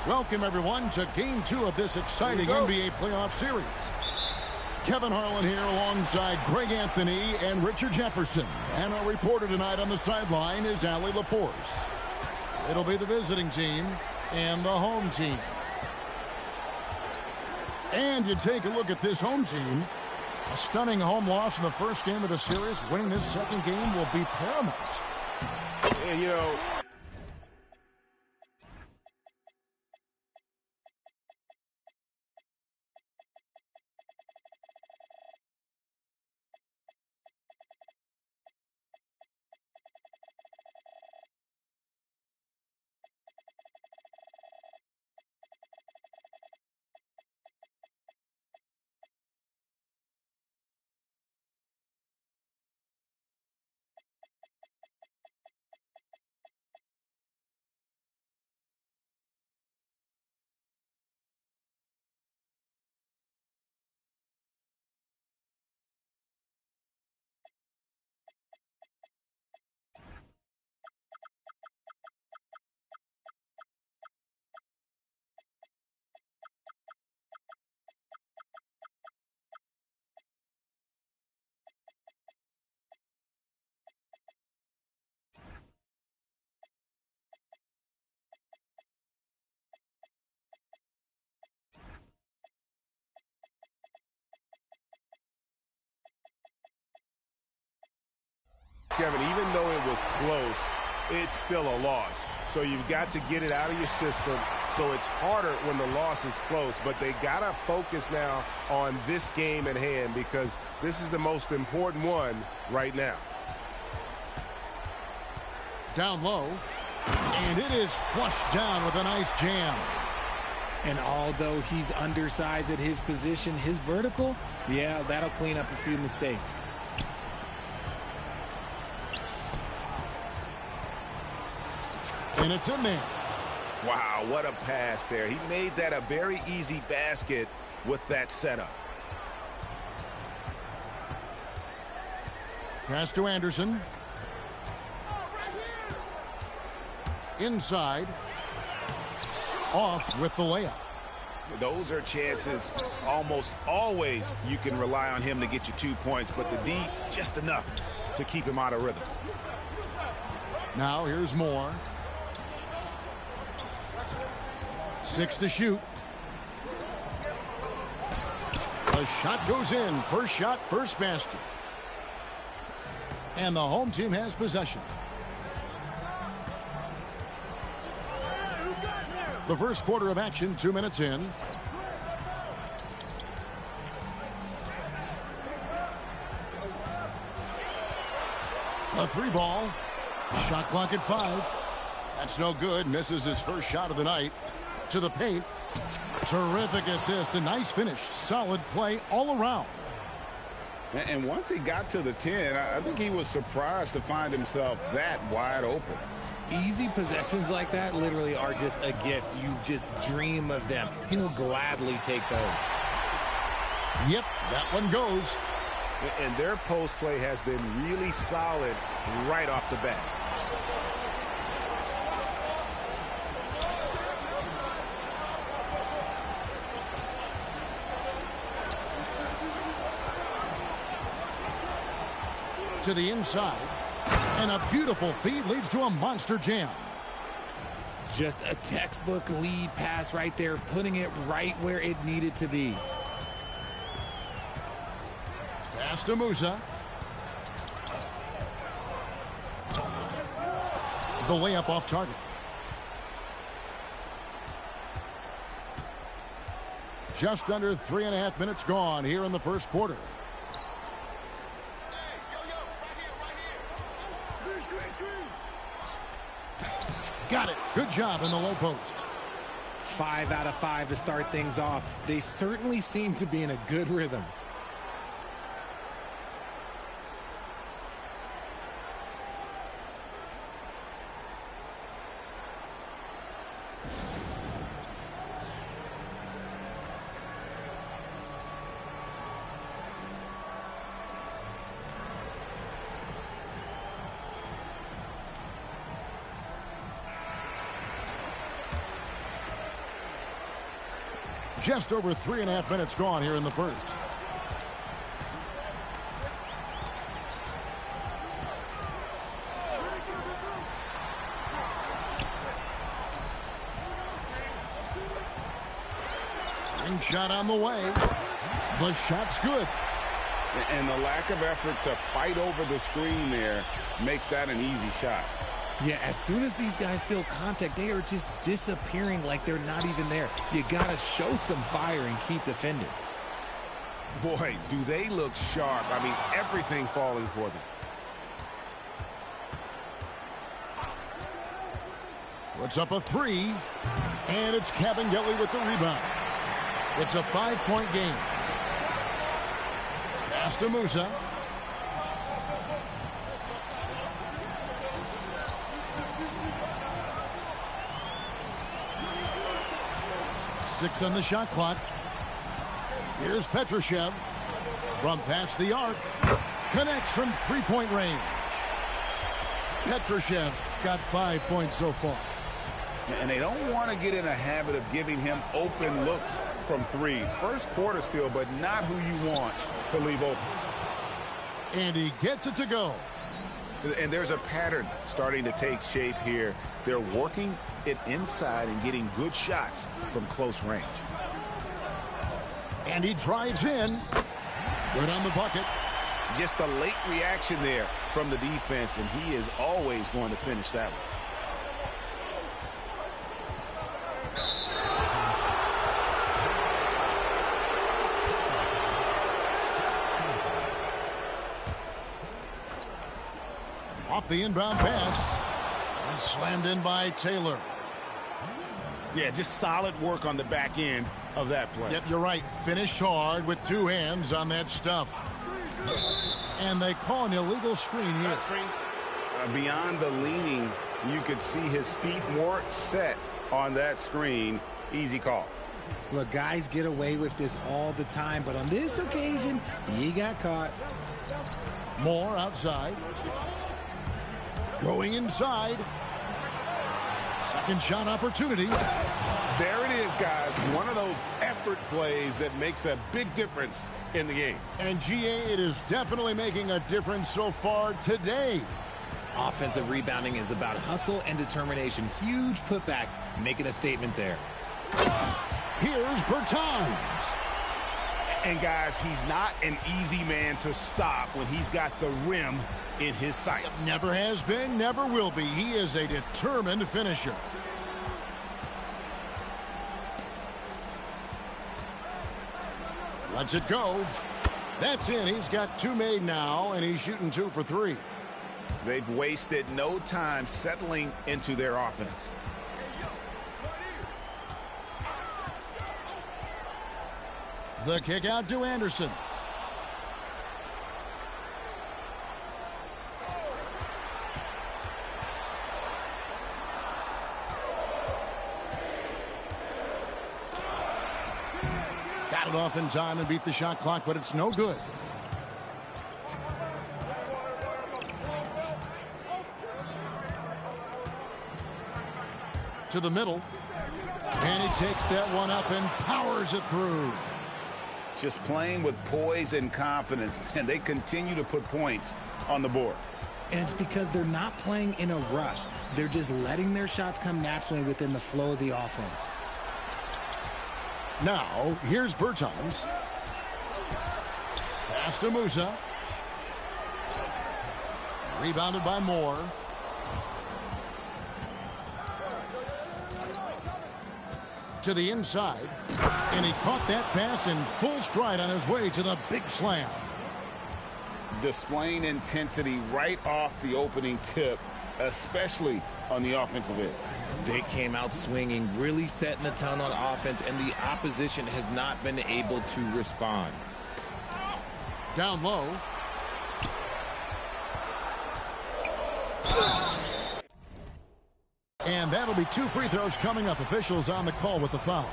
Welcome, everyone, to Game 2 of this exciting NBA playoff series. Kevin Harlan here alongside Greg Anthony and Richard Jefferson. And our reporter tonight on the sideline is Allie LaForce. It'll be the visiting team and the home team. And you take a look at this home team. A stunning home loss in the first game of the series. Winning this second game will be paramount. Yeah, you know... Kevin, even though it was close, it's still a loss. So you've got to get it out of your system. So it's harder when the loss is close. But they got to focus now on this game at hand because this is the most important one right now. Down low. And it is flushed down with a nice jam. And although he's undersized at his position, his vertical, yeah, that'll clean up a few mistakes. And it's in there. Wow, what a pass there. He made that a very easy basket with that setup. Pass to Anderson. Inside. Off with the layup. Those are chances almost always you can rely on him to get you 2 points, but the D just enough to keep him out of rhythm. Now here's Moore. 6 to shoot. The shot goes in. First shot, first basket. And the home team has possession. The first quarter of action, 2 minutes in. A 3-ball. Shot clock at 5. That's no good. Misses his first shot of the night. To the paint. Terrific assist. A nice finish. Solid play all around. And once he got to the 10, I think he was surprised to find himself that wide open. Easy possessions like that literally are just a gift. You just dream of them. He'll gladly take those. Yep, that one goes. And their post play has been really solid right off the bat. To the inside. And a beautiful feed leads to a monster jam. Just a textbook lead pass right there, putting it right where it needed to be. Pass to Musa. The layup off target. Just under 3.5 minutes gone here in the first quarter. Got it. Good job in the low post. 5 out of 5 to start things off. They certainly seem to be in a good rhythm. Just over 3.5 minutes gone here in the first. Ring shot on the way. The shot's good. And the lack of effort to fight over the screen there makes that an easy shot. Yeah, as soon as these guys feel contact, they are just disappearing like they're not even there. You got to show some fire and keep defending. Boy, do they look sharp. I mean, everything falling for them. Puts up a three, and it's Kabengele with the rebound. It's a 5-point game. Pass to Musa. Six on the shot clock. Here's Petrushev from past the arc. Connects from three-point range. Petrushev got 5 points so far. And they don't want to get in a habit of giving him open looks from three. First quarter steal, but not who you want to leave open. And he gets it to go. And there's a pattern starting to take shape here. They're working it inside and getting good shots from close range. And he drives in. Good on the bucket. Just a late reaction there from the defense, and he is always going to finish that one. Off the inbound pass. And slammed in by Taylor. Yeah, just solid work on the back end of that play. Yep, you're right. Finished hard with two hands on that stuff. And they call an illegal screen here. Beyond the leaning, you could see his feet more set on that screen. Easy call. Look, guys get away with this all the time, but on this occasion, he got caught. Moore outside. Going inside. Second shot opportunity. There it is, guys. One of those effort plays that makes a big difference in the game. And GA, it is definitely making a difference so far today. Offensive rebounding is about hustle and determination. Huge putback, making a statement there. Here's Bertans. And guys, he's not an easy man to stop when he's got the rim in his sights. Never has been, never will be. He is a determined finisher. Lets it go. That's in. He's got two made now, and he's shooting 2 for 3. They've wasted no time settling into their offense. The kick out to Anderson. Got it off in time and beat the shot clock, but it's no good. To the middle. And he takes that one up and powers it through. Just playing with poise and confidence, and they continue to put points on the board. And it's because they're not playing in a rush. They're just letting their shots come naturally within the flow of the offense. Now, here's Bertans. Pass to Musa. Rebounded by Moore. To the inside, and he caught that pass in full stride on his way to the big slam. Displaying intensity right off the opening tip, especially on the offensive end. They came out swinging, really setting the tone on offense, and the opposition has not been able to respond. Down low. And that'll be 2 free throws coming up. Officials on the call with the foul.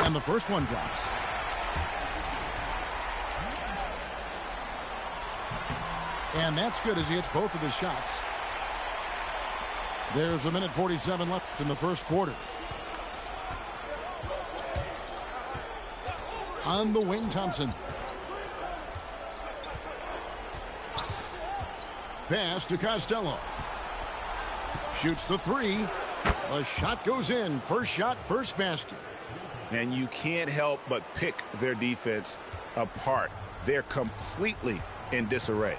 And the first one drops. And that's good as he hits both of his shots. There's 1:47 left in the first quarter. On the wing, Thompson. Pass to Costello. Shoots the three. The shot goes in. First shot, first basket. And you can't help but pick their defense apart. They're completely in disarray.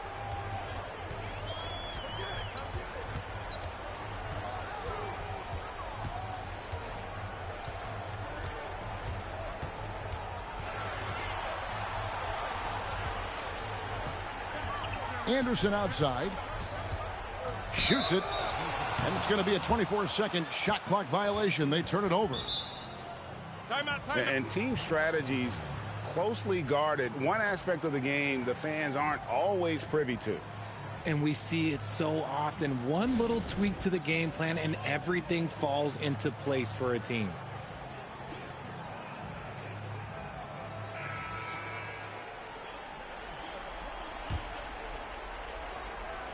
Anderson outside. Shoots it. And it's going to be a 24-second shot clock violation. They turn it over. Timeout. And team strategies closely guarded. One aspect of the game the fans aren't always privy to. And we see it so often. One little tweak to the game plan and everything falls into place for a team.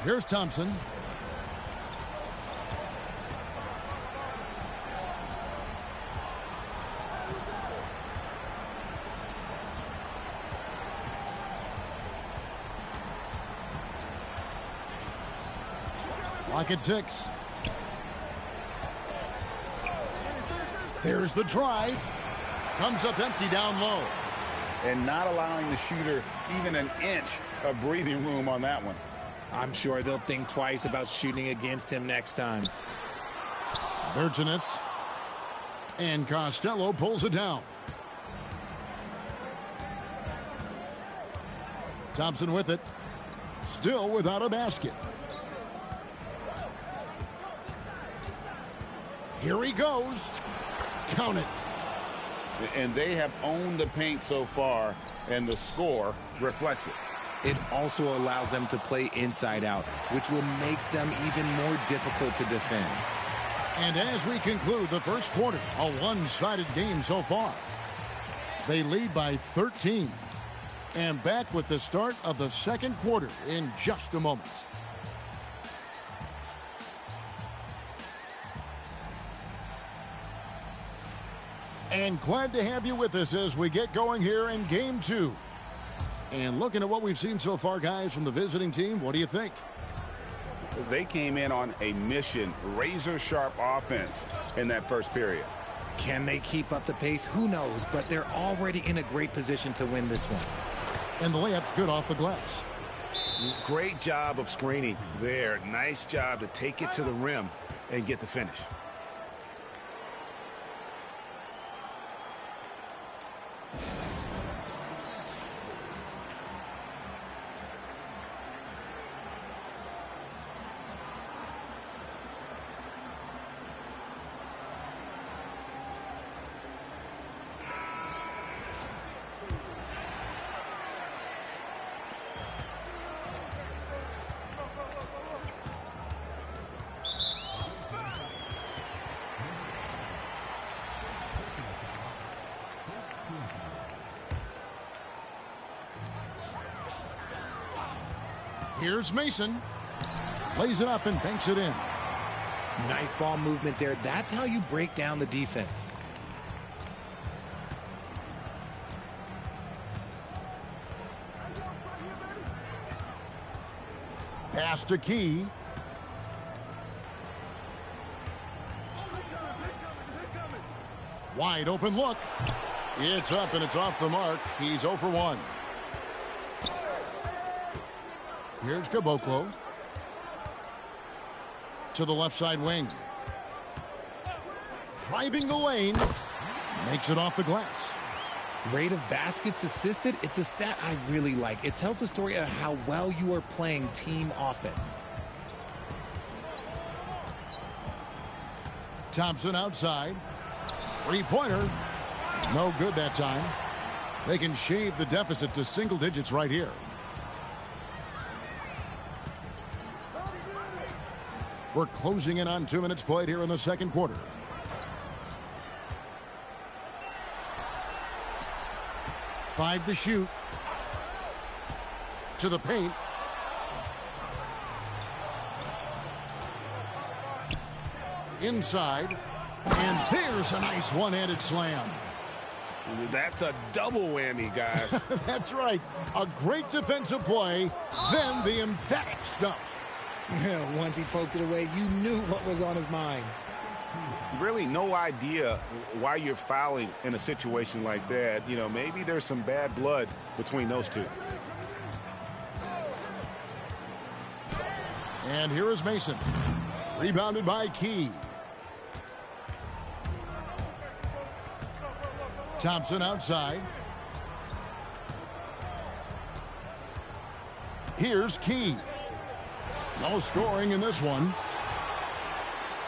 Here's Thompson. Lock at 6. There's the drive. Comes up empty down low. And not allowing the shooter even an inch of breathing room on that one. I'm sure they'll think twice about shooting against him next time. Bergenis. And Costello pulls it down. Thompson with it. Still without a basket. Here he goes. Count it. And they have owned the paint so far, and the score reflects it. It also allows them to play inside out, which will make them even more difficult to defend. And as we conclude the first quarter, a one-sided game so far. They lead by 13. And back with the start of the second quarter in just a moment. And glad to have you with us as we get going here in game 2. And looking at what we've seen so far, guys, from the visiting team, what do you think? They came in on a mission, razor-sharp offense in that first period. Can they keep up the pace? Who knows, but they're already in a great position to win this one. And the layup's good off the glass. Great job of screening there. Nice job to take it to the rim and get the finish. Here's Mason. Lays it up and banks it in. Nice ball movement there. That's how you break down the defense. Pass to Key. Wide open look. It's up and it's off the mark. He's 0 for 1. Here's Caboclo. To the left side wing. Driving the lane. Makes it off the glass. Rate of baskets assisted, it's a stat I really like. It tells the story of how well you are playing team offense. Thompson outside. Three-pointer. No good that time. They can shave the deficit to single digits right here. We're closing in on 2 minutes played here in the second quarter. Five to shoot. To the paint. Inside. And there's a nice one-handed slam. That's a double whammy, guys. That's right. A great defensive play, then the emphatic stuff. Once he poked it away, you knew what was on his mind. Really no idea why you're fouling in a situation like that. You know, maybe there's some bad blood between those two. And here is Mason. Rebounded by Key. Thompson outside. Here's Key. No scoring in this one.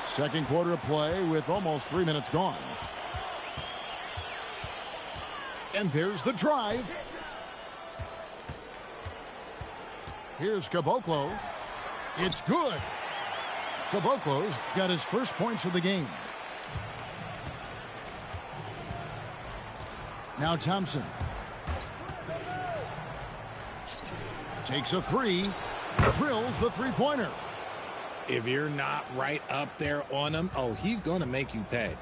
Second quarter of play with almost 3 minutes gone. And there's the drive. Here's Caboclo. It's good. Caboclo's got his first points of the game. Now Thompson. Takes a three. Drills the three-pointer. If you're not right up there on him, oh, he's going to make you pay.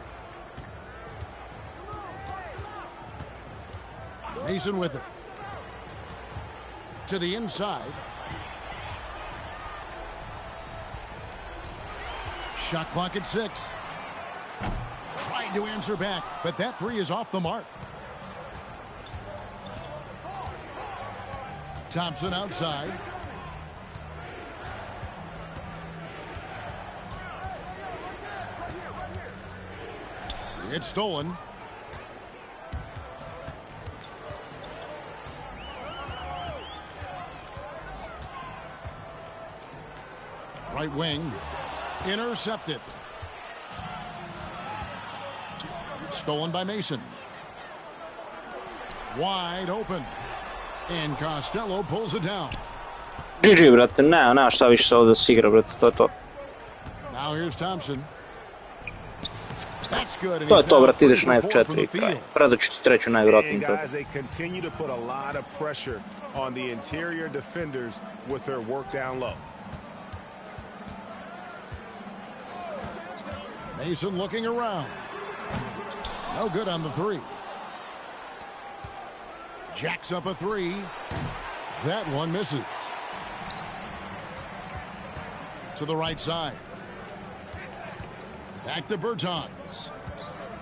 Mason with it. To the inside. Shot clock at 6. Tried to answer back, but that three is off the mark. Thompson outside. It's stolen. Right wing. Intercepted. Stolen by Mason. Wide open. And Costello pulls it down. GG, brate, nema šta više se ovdje se igra, brate, to je to. Now here's Thompson. That's good. To je to, brate, ideš na F4 i kraj. Predaću ti treću najvjerojatniju. Guys, they continue to put a lot of pressure on the interior defenders with their work down low. Mason looking around. No good on the three. Jacks up a three. That one misses. To the right side. Back to Bertans.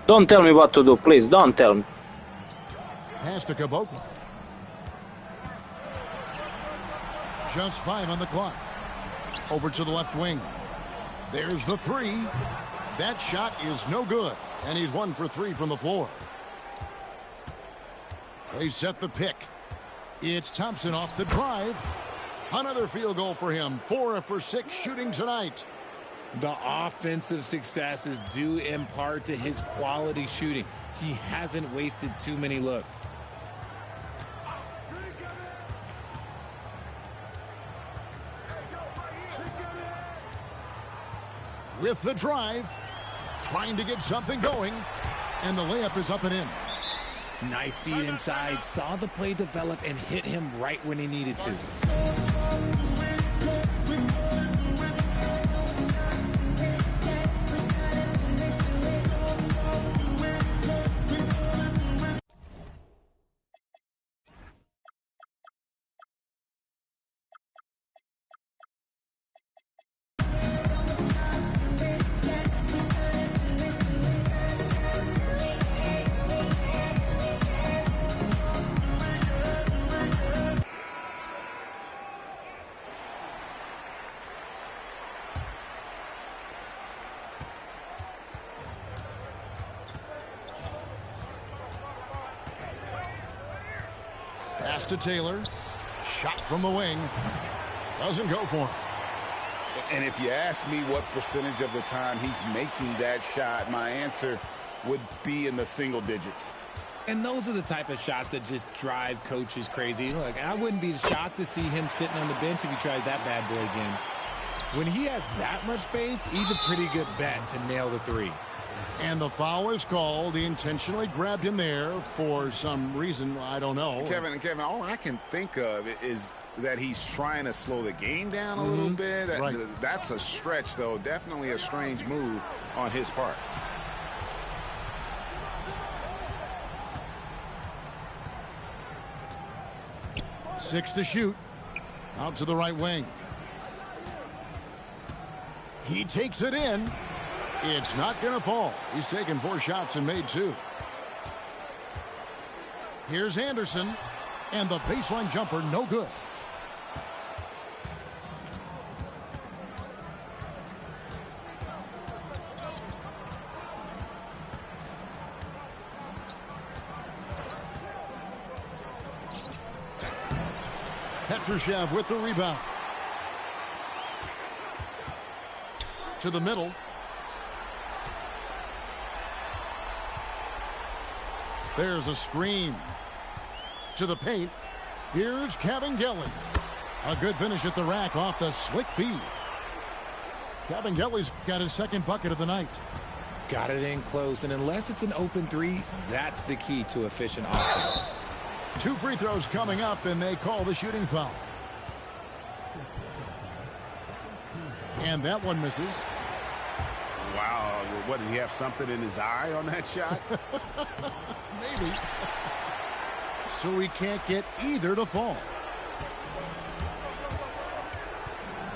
Don't tell me what to do, please. Don't tell me. Pass to Caboclo. Just 5 on the clock. Over to the left wing. There's the three. That shot is no good. And he's 1 for 3 from the floor. They set the pick. It's Thompson off the drive. Another field goal for him. 4 for 6 shooting tonight. The offensive success is due in part to his quality shooting. He hasn't wasted too many looks. With the drive, trying to get something going, and the layup is up and in. Nice feed inside, saw the play develop and hit him right when he needed to. Pass to Taylor. Shot from the wing. Doesn't go for him. And if you ask me what percentage of the time he's making that shot, my answer would be in the single digits. And those are the type of shots that just drive coaches crazy. Look, I wouldn't be shocked to see him sitting on the bench if he tries that bad boy again. When he has that much space, he's a pretty good bet to nail the three. And the foul is called. He intentionally grabbed him there for some reason. I don't know. Kevin, all I can think of is that he's trying to slow the game down a little bit. Right. That's a stretch, though. Definitely a strange move on his part. 6 to shoot. Out to the right wing. He takes it in. It's not going to fall. He's taken 4 shots and made 2. Here's Anderson. And the baseline jumper, no good. Petrushev with the rebound. To the middle. There's a screen. To the paint. Here's Kabengele. A good finish at the rack off the slick feed. Kabengele's got his second bucket of the night. Got it in close, and unless it's an open 3, that's the key to efficient offense. 2 free throws coming up, and they call the shooting foul. And that one misses. Wow, what, did he have something in his eye on that shot? Maybe. So he can't get either to fall.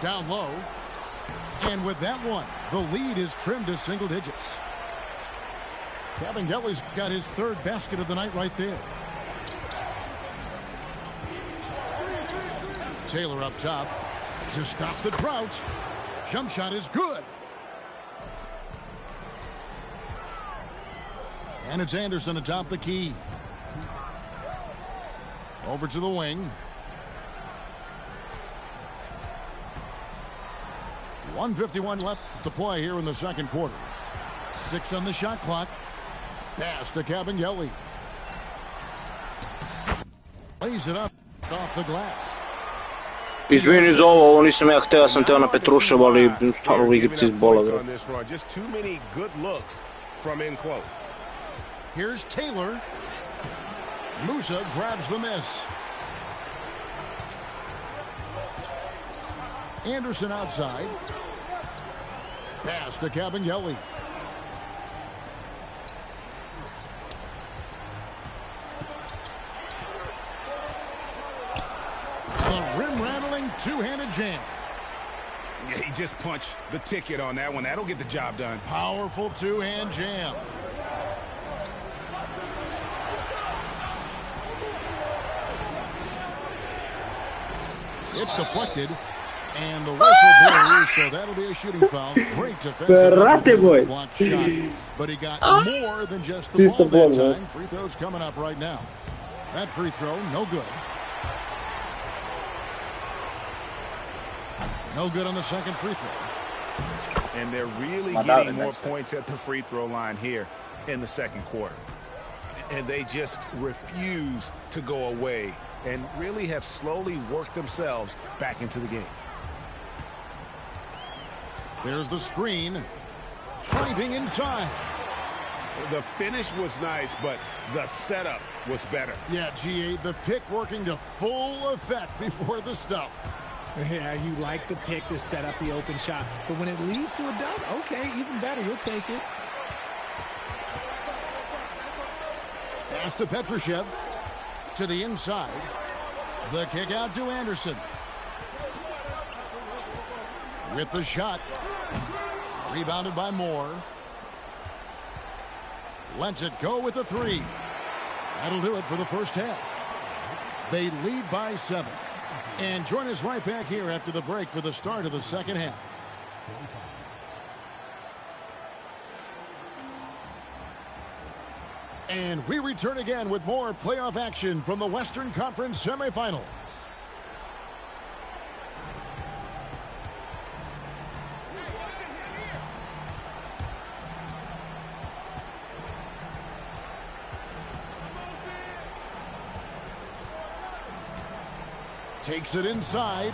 Down low. And with that one, the lead is trimmed to single digits. Kabengele's got his 3rd basket of the night right there. Taylor up top to stop the drought. Jump shot is good. And it's Anderson atop the key. Over to the wing. 1:51 left to play here in the second quarter. 6 on the shot clock. Pass to Kabengele. Lays it up off the glass. Izvini za ovo nisam ja htio, sam teo na Petrušev, ali stvarno u igrici iz bola. Just too many good looks from in close. Here's Taylor. Musa grabs the miss. Anderson outside. Pass to Kabengele. The rim-rattling two-handed jam. Yeah, he just punched the ticket on that one. That'll get the job done. Powerful two-hand jam. It's deflected, and the whistle blows, so that'll be a shooting foul. Great defensive block shot, but he got more than just the ball that time. Free throws coming up right now. That free throw, no good. No good on the second free throw. And they're really getting more points at the free throw line here in the second quarter. And they just refuse to go away and really have slowly worked themselves back into the game. There's the screen. Finding inside. The finish was nice, but the setup was better. Yeah, G8, the pick working to full effect before the stuff. Yeah, you like the pick to set up the open shot, but when it leads to a dunk, okay, even better, you'll take it. Pass to Petrushev. To the inside. The kick out to Anderson. With the shot. Rebounded by Moore. Lets it go with a three. That'll do it for the first half. They lead by 7. And join us right back here after the break for the start of the second half. And we return again with more playoff action from the Western Conference semifinals. Takes it inside.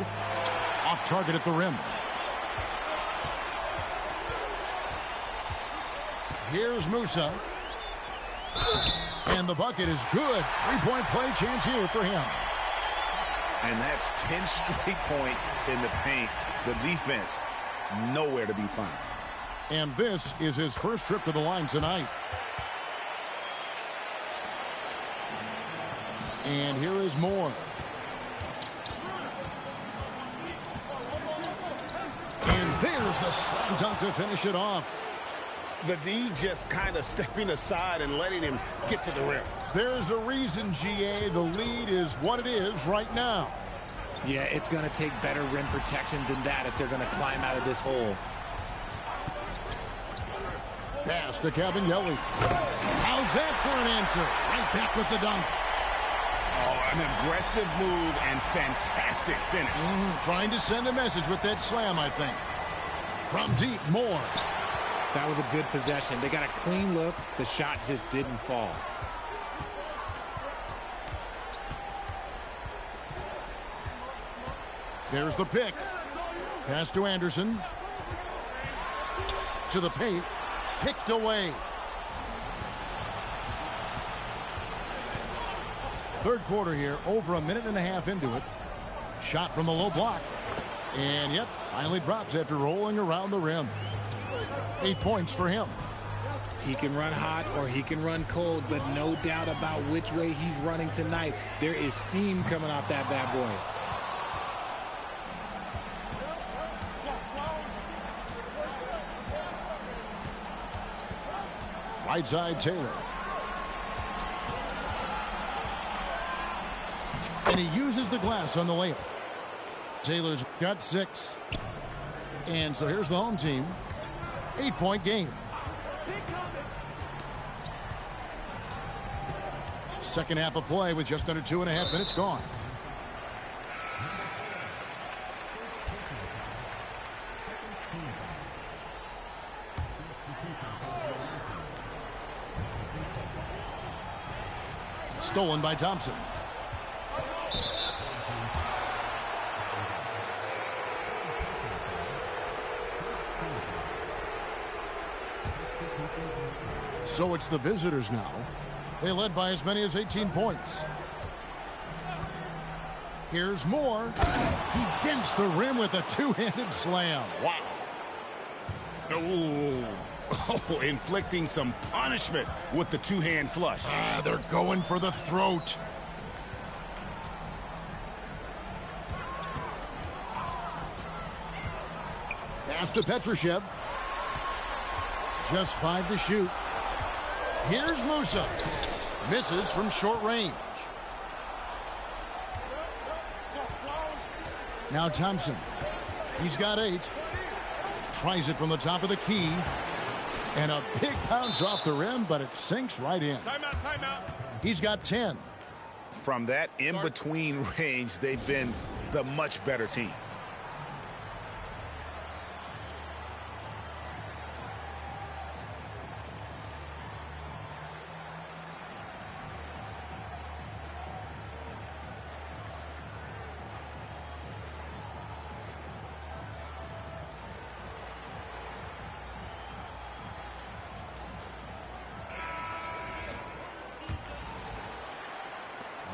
Off target at the rim. Here's Musa. And the bucket is good. Three-point play chance here for him. And that's 10 straight points in the paint. The defense, nowhere to be found. And this is his first trip to the line tonight. And here is Moore. Here's the slam dunk to finish it off. The D just kind of stepping aside and letting him get to the rim. There's a reason, GA, the lead is what it is right now. Yeah, it's going to take better rim protection than that if they're going to climb out of this hole. Pass to Cavanielli. How's that for an answer? Right back with the dunk. Oh, an aggressive move and fantastic finish. Trying to send a message with that slam, I think. From deep, Moore. That was a good possession. They got a clean look. The shot just didn't fall. There's the pick. Pass to Anderson. To the paint. Picked away. Third quarter here, over a minute and a half into it. Shot from the low block. And yep, finally drops after rolling around the rim. 8 points for him. He can run hot or he can run cold, but no doubt about which way he's running tonight. There is steam coming off that bad boy. Right side, Taylor. And he uses the glass on the layup. Taylor's got 6. And so here's the home team. 8-point game. Second half of play with just under 2.5 minutes gone. Stolen by Thompson. So it's the visitors now. They led by as many as 18 points. Here's Moore. He dents the rim with a two-handed slam. Wow. Oh, inflicting some punishment with the two-hand flush. They're going for the throat. Pass to Petrushev. Just 5 to shoot. Here's Musa. Misses from short range. Now Thompson. He's got 8. Tries it from the top of the key. And a big bounce off the rim, but it sinks right in. Timeout, timeout. He's got 10. From that in-between range, they've been the much better team.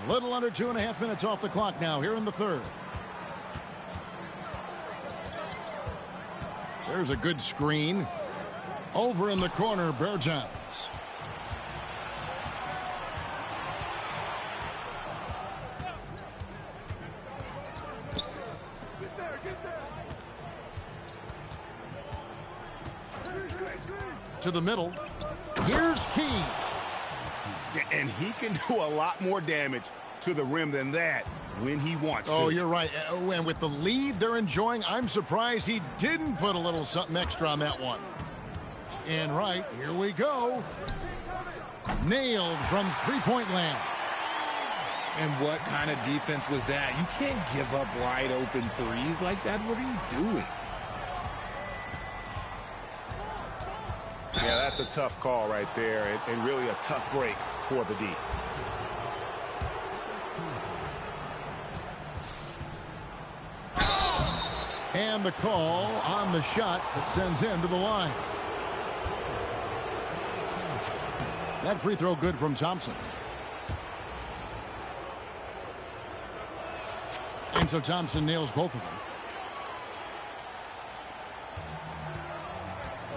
A little under 2.5 minutes off the clock now here in the third. There's a good screen. Over in the corner, Bertans. To the middle. Here's Key. And he can do a lot more damage to the rim than that when he wants to. Oh, you're right. And with the lead they're enjoying, I'm surprised he didn't put a little something extra on that one. And right, here we go. Nailed from three-point land. And what kind of defense was that? You can't give up wide open threes like that. What are you doing? Yeah, that's a tough call right there, and really a tough break for the D. And the call on the shot that sends him to the line. That free throw good from Thompson. And so Thompson nails both of them.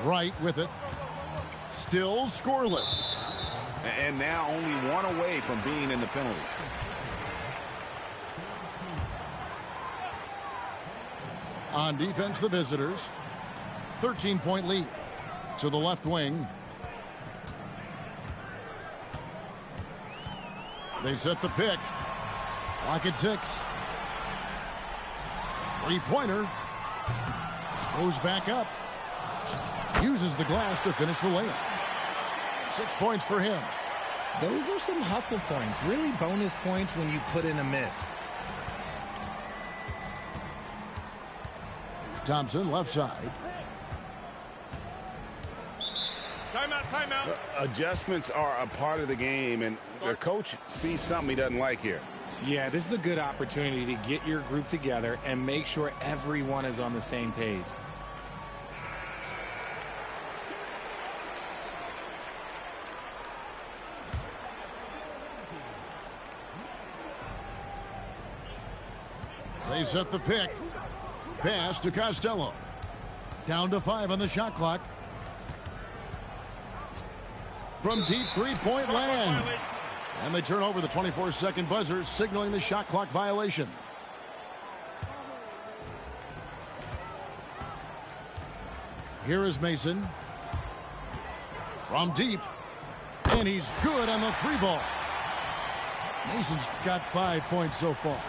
Right with it. Still scoreless. And now only one away from being in the penalty. On defense, the visitors. 13-point lead. To the left wing. They set the pick. Clock at 6. Three-pointer. Goes back up. Uses the glass to finish the layup. 6 points for him. Those are some hustle points. Really bonus points when you put in a miss. Thompson, left side. Timeout. Adjustments are a part of the game, and their coach sees something he doesn't like here. Yeah, this is a good opportunity to get your group together and make sure everyone is on the same page. They set the pick. Pass to Costello. Down to 5 on the shot clock. From deep three-point land. And they turn over the 24-second buzzer, signaling the shot clock violation. Here is Mason. From deep. And he's good on the 3-ball. Mason's got 5 points so far.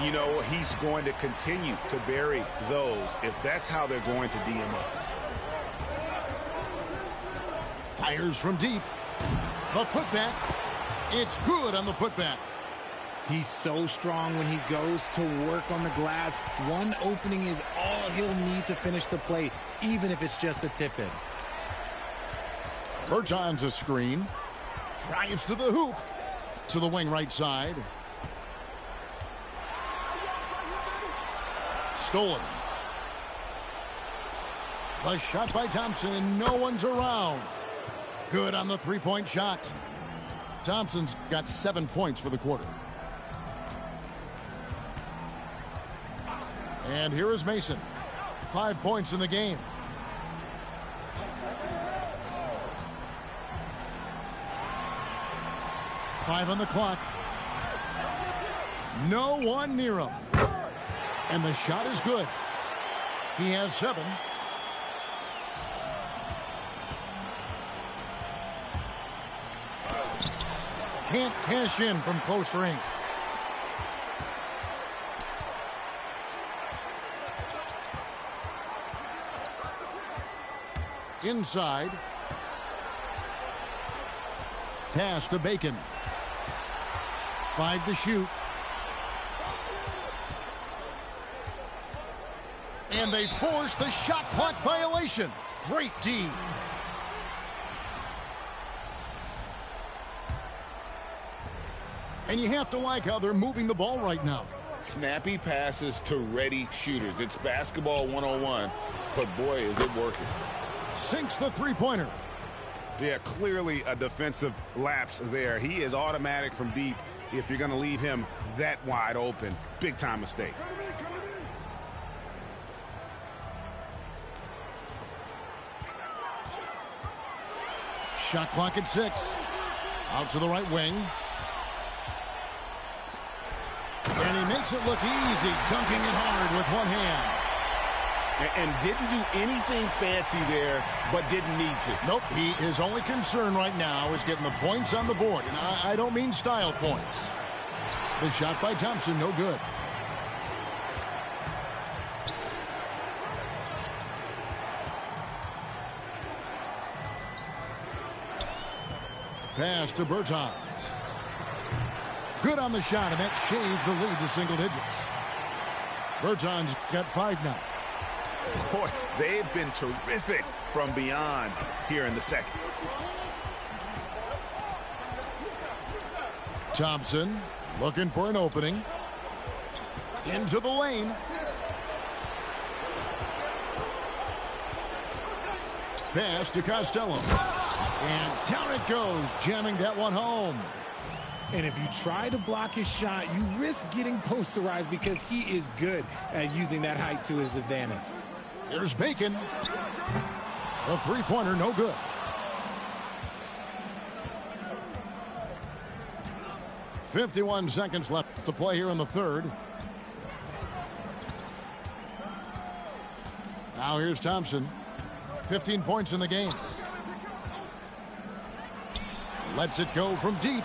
You know, he's going to continue to bury those if that's how they're going to D him up. Fires from deep. The putback. It's good on the putback. He's so strong when he goes to work on the glass. One opening is all he'll need to finish the play, even if it's just a tip-in. Berton's a screen. Drives to the hoop. To the wing right side. Stolen. The shot by Thompson. No one's around. Good on the three-point shot. Thompson's got 7 points for the quarter. And here is Mason. 5 points in the game. Five on the clock. No one near him. And the shot is good. He has 7. Can't cash in from close range. Inside. Pass to Bacon. 5 to shoot. And they force the shot clock violation. Great D. And you have to like how they're moving the ball right now. Snappy passes to ready shooters. It's basketball 101, but boy, is it working. Sinks the three-pointer. Yeah, clearly a defensive lapse there. He is automatic from deep if you're going to leave him that wide open. Big-time mistake. Shot clock at 6. Out to the right wing. And he makes it look easy, dunking it hard with one hand. And didn't do anything fancy there, but didn't need to. Nope, his only concern right now is getting the points on the board. And I don't mean style points. The shot by Thompson, no good. Pass to Bertans. Good on the shot, and that shaves the lead to single digits. Bertans got 5 now. Boy, they've been terrific from beyond here in the second. Thompson looking for an opening. Into the lane. Pass to Costello. And down it goes, jamming that one home. And if you try to block his shot, you risk getting posterized because he is good at using that height to his advantage. Here's Bacon. The three-pointer, no good. .51 seconds left to play here in the third. Now here's Thompson. 15 points in the game. Lets it go from deep.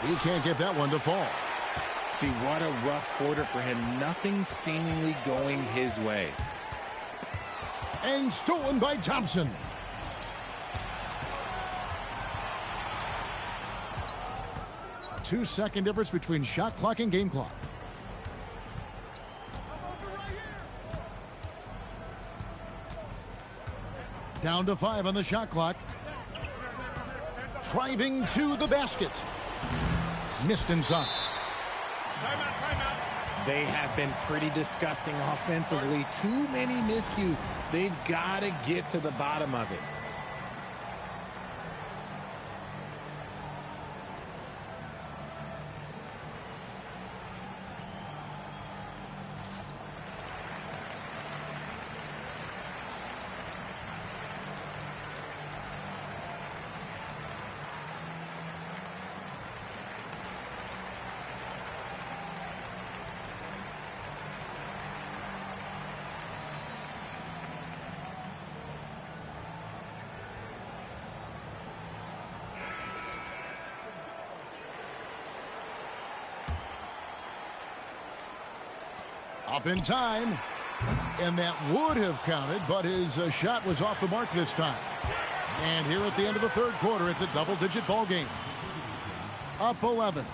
He can't get that one to fall. See, what a rough quarter for him. Nothing seemingly going his way. And stolen by Thompson. Two-second difference between shot clock and game clock. Down to 5 on the shot clock. Driving to the basket. Missed inside. They have been pretty disgusting offensively. Too many miscues. They've got to get to the bottom of it. Up in time, and that would have counted, but his shot was off the mark this time. And here at the end of the third quarter, it's a double-digit ball game. Up 11.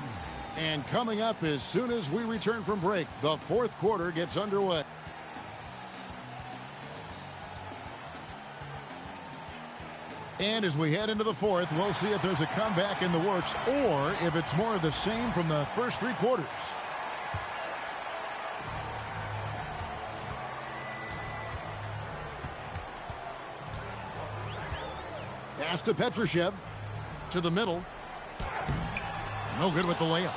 And coming up as soon as we return from break, the fourth quarter gets underway. And as we head into the fourth, we'll see if there's a comeback in the works or if it's more of the same from the first three quarters. Pass to Petrushev. To the middle. No good with the layup.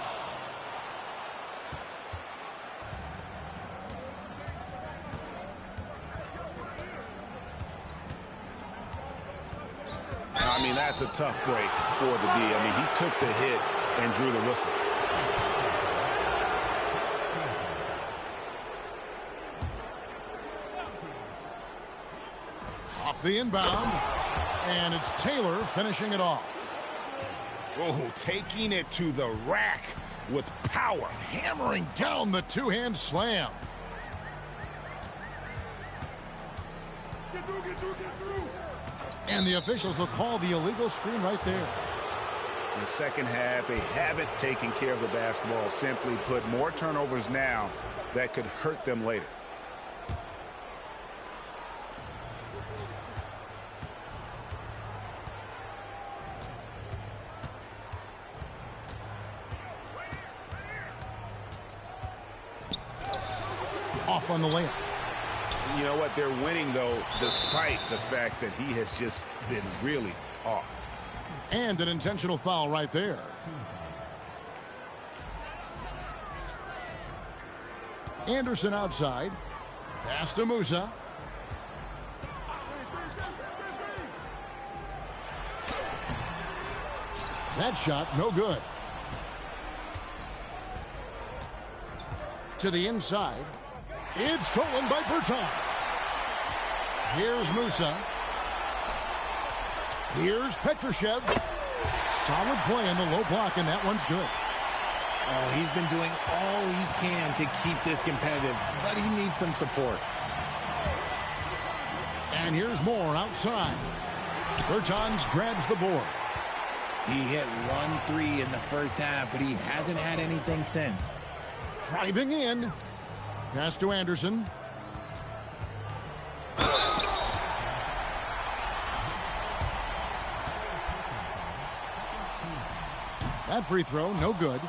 I mean, that's a tough break for the D. I mean, he took the hit and drew the whistle. Off the inbound. And it's Taylor finishing it off. Oh, taking it to the rack with power. Hammering down the two-hand slam. And the officials will call the illegal screen right there. In the second half, they haven't taken care of the basketball. Simply put, more turnovers now that could hurt them later. Off on the layup. You know what? They're winning, though, despite the fact that he has just been really off. And an intentional foul right there. Anderson outside. Pass to Musa. That shot, no good. To the inside. It's stolen by Berton. Here's Musa. Here's Petrushev. Solid play in the low block, and that one's good. Oh, he's been doing all he can to keep this competitive, but he needs some support. And here's more outside. Bertans grabs the board. He hit 1 3 in the first half, but he hasn't had anything since. Driving in. Pass to Anderson. That free throw, no good.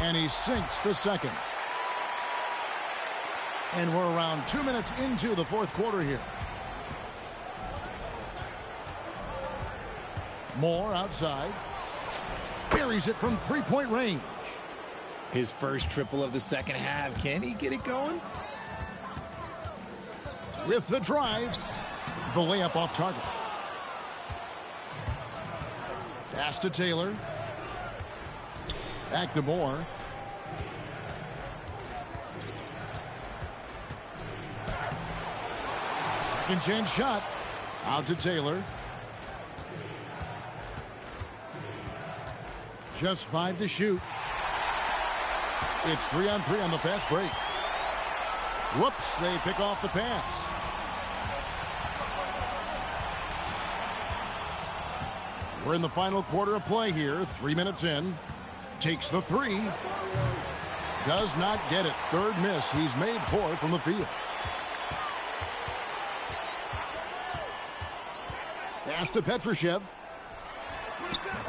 And he sinks the second. And we're around 2 minutes into the fourth quarter here. Moore outside. Buries it from three-point range. His first triple of the second half. Can he get it going? With the drive. The layup off target. Pass to Taylor. Back to Moore. Second chance shot. Out to Taylor. Just 5 to shoot. It's 3-on-3 on the fast break. Whoops, they pick off the pass. We're in the final quarter of play here. 3 minutes in. Takes the three. Does not get it. Third miss. He's made 4 from the field. Pass to Petrushev.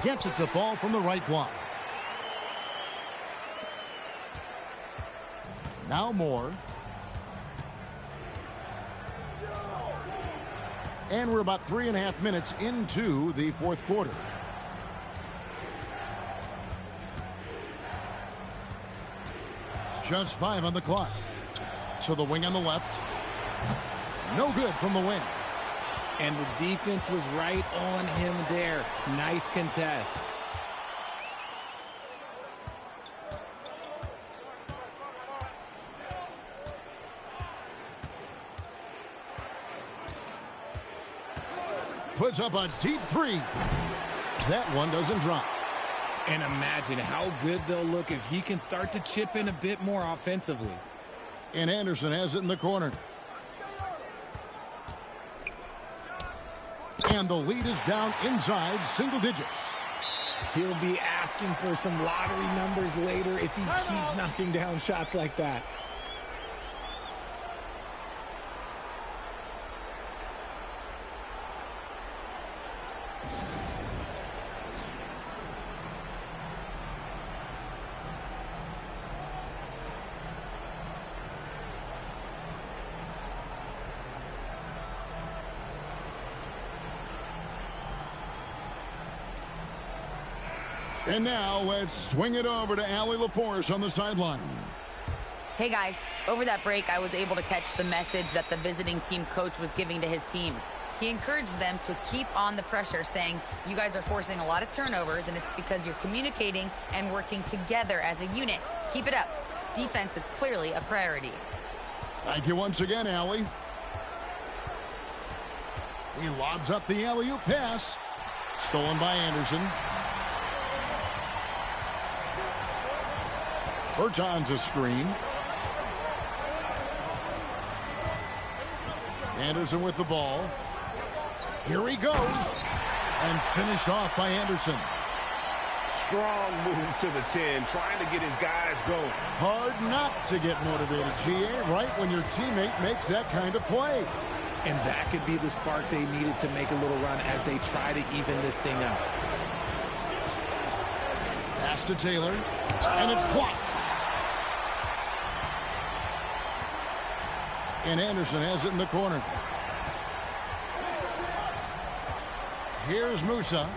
Gets it to fall from the right block. Now Moore. And we're about 3.5 minutes into the fourth quarter. Just 5 on the clock. So the wing on the left. No good from the wing. And the defense was right on him there. Nice contest. Puts up a deep three. That one doesn't drop. And imagine how good they'll look if he can start to chip in a bit more offensively. And Anderson has it in the corner. And the lead is down inside single digits. He'll be asking for some lottery numbers later if he keeps knocking down shots like that. And now let's swing it over to Allie LaForce on the sideline. Hey guys, over that break I was able to catch the message that the visiting team coach was giving to his team. He encouraged them to keep on the pressure, saying, you guys are forcing a lot of turnovers and it's because you're communicating and working together as a unit. Keep it up. Defense is clearly a priority. Thank you once again, Allie. He lobs up the alley-oop pass. Stolen by Anderson. Bertans a screen. Anderson with the ball. Here he goes. And finished off by Anderson. Strong move to the 10, trying to get his guys going. Hard not to get motivated, GA, right when your teammate makes that kind of play. And that could be the spark they needed to make a little run as they try to even this thing up. Pass to Taylor. And it's blocked. And Anderson has it in the corner. Here's Musa.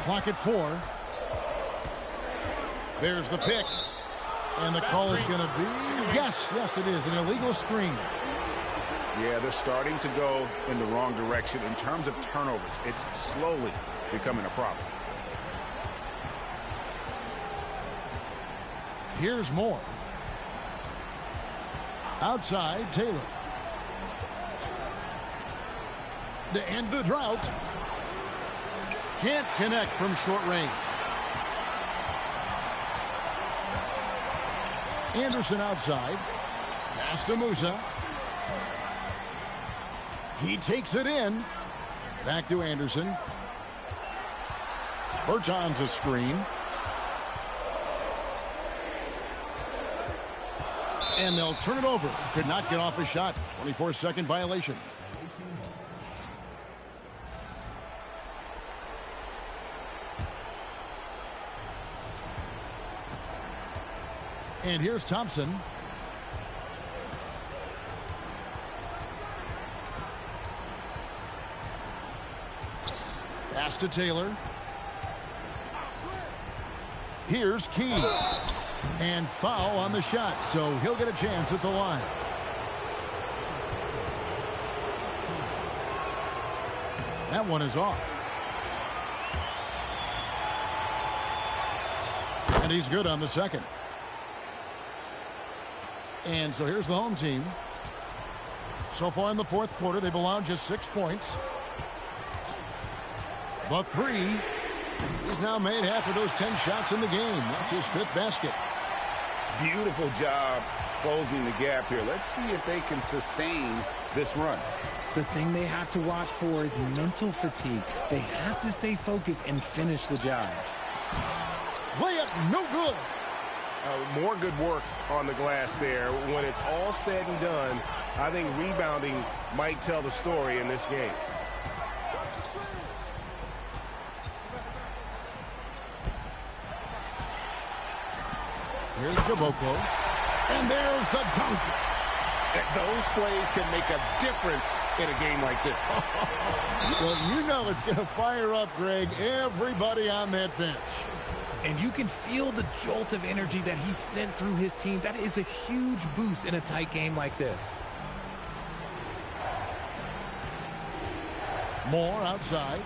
Clock at 4. There's the pick. And the call is going to be, yes, it is, an illegal screen. Yeah, they're starting to go in the wrong direction in terms of turnovers. It's slowly becoming a problem. Here's Moore. Outside, Taylor. To end the drought. Can't connect from short range. Anderson outside. Pass to Musa. He takes it in. Back to Anderson. Bertans a screen. And they'll turn it over. Could not get off a shot. 24-second violation. And here's Thompson. Pass to Taylor. Here's Key. And foul on the shot, so he'll get a chance at the line. That one is off. And he's good on the second. And so here's the home team. So far in the fourth quarter, they've allowed just 6 points. But 3. He's now made half of those 10 shots in the game. That's his 5th basket. Beautiful job closing the gap here. Let's see if they can sustain this run. The thing they have to watch for is mental fatigue. They have to stay focused and finish the job. Layup, no good. More good work on the glass there. When it's all said and done, I think rebounding might tell the story in this game. Here's Caboclo. And there's the dunk. Those plays can make a difference in a game like this. Well, you know it's going to fire up, Greg, everybody on that bench. And you can feel the jolt of energy that he sent through his team. That is a huge boost in a tight game like this. Moore outside.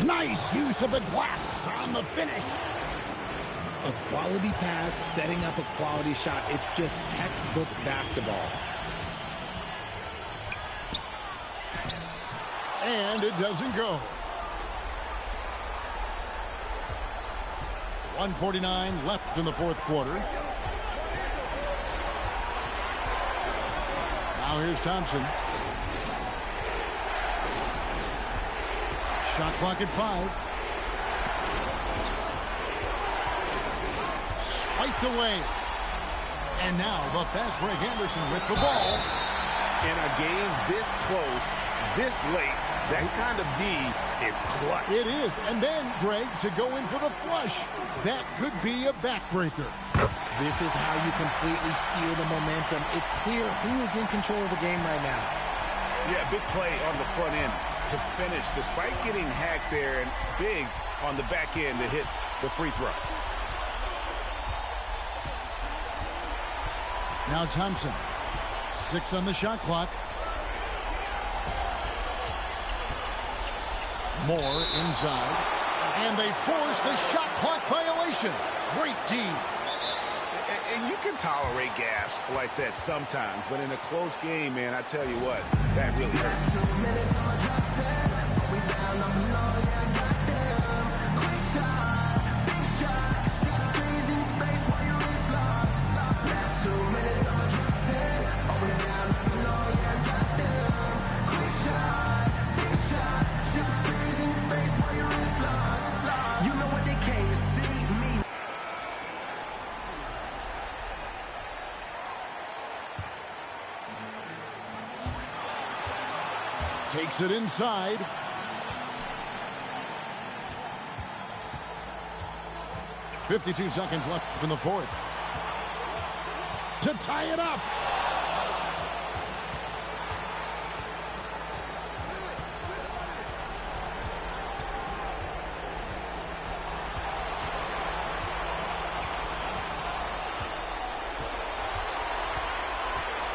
Nice use of the glass on the finish. A quality pass, setting up a quality shot. It's just textbook basketball. And it doesn't go. 1:49 left in the fourth quarter. Now here's Thompson. Shot clock at 5. Swiped away. And now the fast break Anderson with the ball. In a game this close, this late, that kind of D is clutch. It is. And then, Greg, to go in for the flush. That could be a backbreaker. This is how you completely steal the momentum. It's clear who is in control of the game right now. Yeah, big play on the front end to finish, despite getting hacked there, and big on the back end to hit the free throw. Now Thompson. 6 on the shot clock. Moore inside. And they force the shot clock violation. Great team. And you can tolerate gas like that sometimes, but in a close game, man, I tell you what, that really hurts. 2 minutes on my drop 10. We down, I'm low, yeah, I got them. Quick shot, big shot. See the breeze in your face while your wrist locked. Last 2 minutes on my drop 10. We down, I'm low, yeah, I got them. Quick shot, big shot. See the breeze in your face while your wrist locked. You know what they came to see me. Takes it inside. .52 seconds left in the fourth. To tie it up.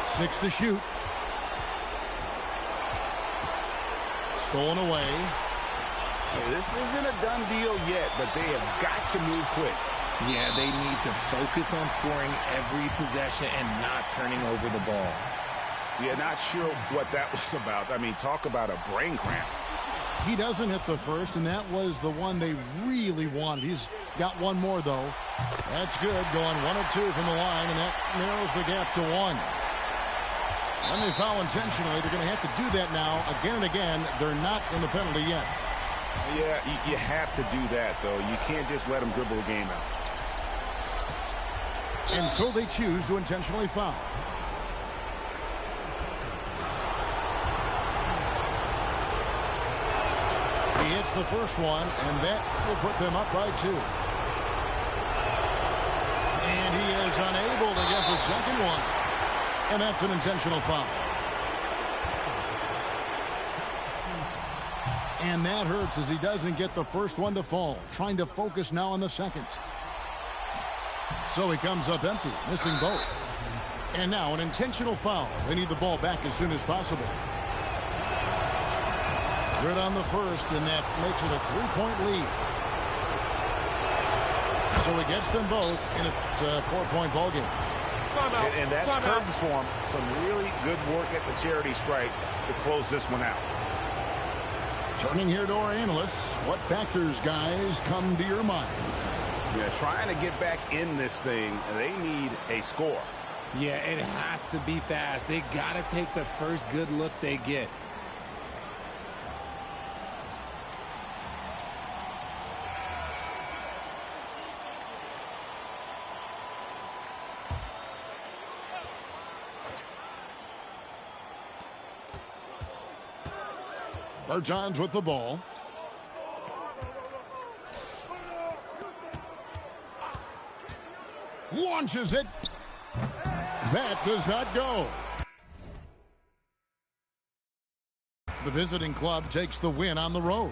Six to shoot. Stolen away. This isn't a done deal yet, but they have got to move quick. Yeah, they need to focus on scoring every possession and not turning over the ball. Yeah, not sure what that was about. I mean, talk about a brain cramp. He doesn't hit the first, and that was the one they really wanted. He's got one more, though. That's good. Going 1 of 2 from the line, and that narrows the gap to 1. When they foul intentionally, they're going to have to do that now again and again. They're not in the penalty yet. Yeah, you have to do that, though. You can't just let them dribble the game out. And so they choose to intentionally foul. He hits the first one, and that will put them up by 2. And he is unable to get the second one. And that's an intentional foul. And that hurts as he doesn't get the first one to fall. Trying to focus now on the second. So he comes up empty, missing both. And now an intentional foul. They need the ball back as soon as possible. Good on the first, and that makes it a 3-point lead. So he gets them both in a 4-point ball game. And that's Curtin's form. Some really good work at the charity stripe to close this one out. Turning here to our analysts, what factors, guys, come to your mind? Yeah, trying to get back in this thing, they need a score. Yeah, it has to be fast. They got to take the first good look they get. Bertans with the ball. Launches it. That does not go. The visiting club takes the win on the road.